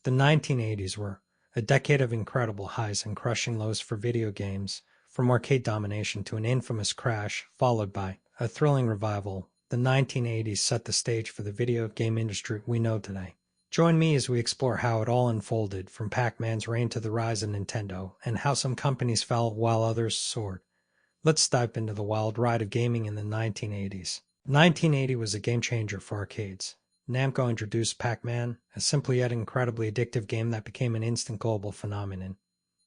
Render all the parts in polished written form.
The 1980s were a decade of incredible highs and crushing lows for video games, from arcade domination to an infamous crash, followed by a thrilling revival. The 1980s set the stage for the video game industry we know today. Join me as we explore how it all unfolded, from Pac-Man's reign to the rise of Nintendo, and how some companies fell while others soared. Let's dive into the wild ride of gaming in the 1980s. 1980 was a game changer for arcades. Namco introduced Pac-Man, a simple yet incredibly addictive game that became an instant global phenomenon.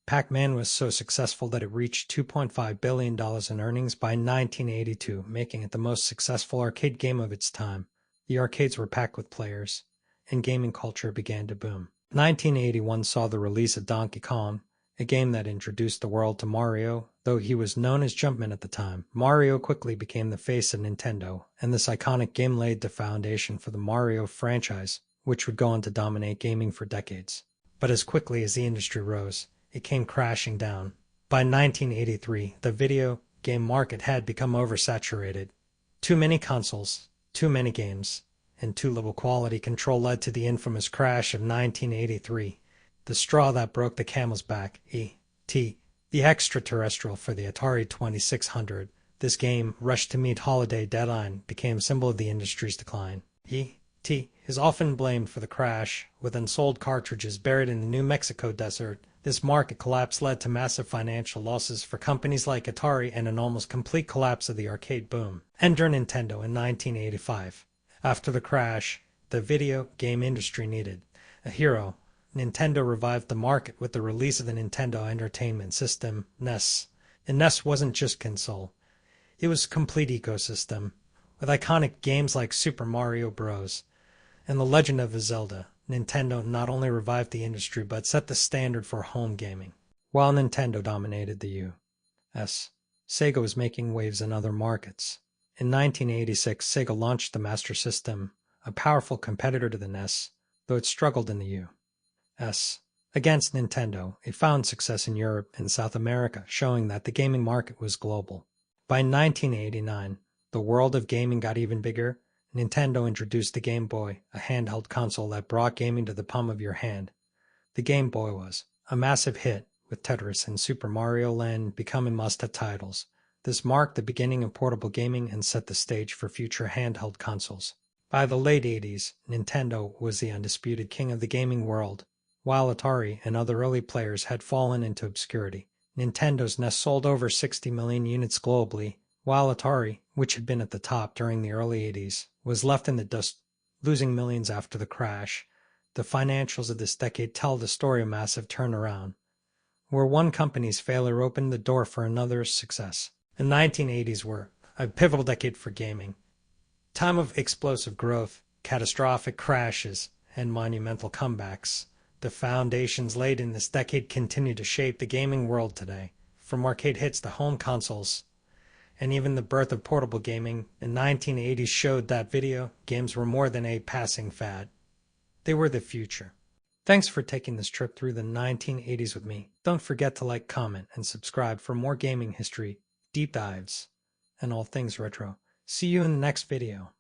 Pac-Man was so successful that it reached $2.5 billion in earnings by 1982, making it the most successful arcade game of its time. The arcades were packed with players, and gaming culture began to boom. 1981 saw the release of Donkey Kong, a game that introduced the world to Mario. Though he was known as Jumpman at the time, Mario quickly became the face of Nintendo, and this iconic game laid the foundation for the Mario franchise, which would go on to dominate gaming for decades. But as quickly as the industry rose, it came crashing down. By 1983, the video game market had become oversaturated. Too many consoles, too many games, and too little quality control led to the infamous crash of 1983. The straw that broke the camel's back, E.T., the extraterrestrial for the Atari 2600. This game, rushed to meet holiday deadline, became a symbol of the industry's decline. E.T. is often blamed for the crash, with unsold cartridges buried in the New Mexico desert. This market collapse led to massive financial losses for companies like Atari and an almost complete collapse of the arcade boom. Enter Nintendo in 1985. After the crash, the video game industry needed a hero. Nintendo revived the market with the release of the Nintendo Entertainment System, NES. And NES wasn't just console. It was a complete ecosystem, with iconic games like Super Mario Bros. And The Legend of Zelda. Nintendo not only revived the industry, but set the standard for home gaming. While Nintendo dominated the U.S., Sega was making waves in other markets. In 1986, Sega launched the Master System, a powerful competitor to the NES, though it struggled in the U.S. Against Nintendo, it found success in Europe and South America, showing that the gaming market was global. By 1989, the world of gaming got even bigger. Nintendo introduced the Game Boy, a handheld console that brought gaming to the palm of your hand. The Game Boy was a massive hit, with Tetris and Super Mario Land becoming must-have titles. This marked the beginning of portable gaming and set the stage for future handheld consoles. By the late 80s, Nintendo was the undisputed king of the gaming world. While Atari and other early players had fallen into obscurity, Nintendo's NES sold over 60 million units globally, while Atari, which had been at the top during the early 80s, was left in the dust, losing millions after the crash. The financials of this decade tell the story of massive turnaround, where one company's failure opened the door for another's success. The 1980s were a pivotal decade for gaming. Time of explosive growth, catastrophic crashes, and monumental comebacks. The foundations laid in this decade continue to shape the gaming world today, from arcade hits to home consoles, and even the birth of portable gaming in the 1980s showed that video games were more than a passing fad. They were the future. Thanks for taking this trip through the 1980s with me. Don't forget to like, comment, and subscribe for more gaming history, deep dives, and all things retro. See you in the next video.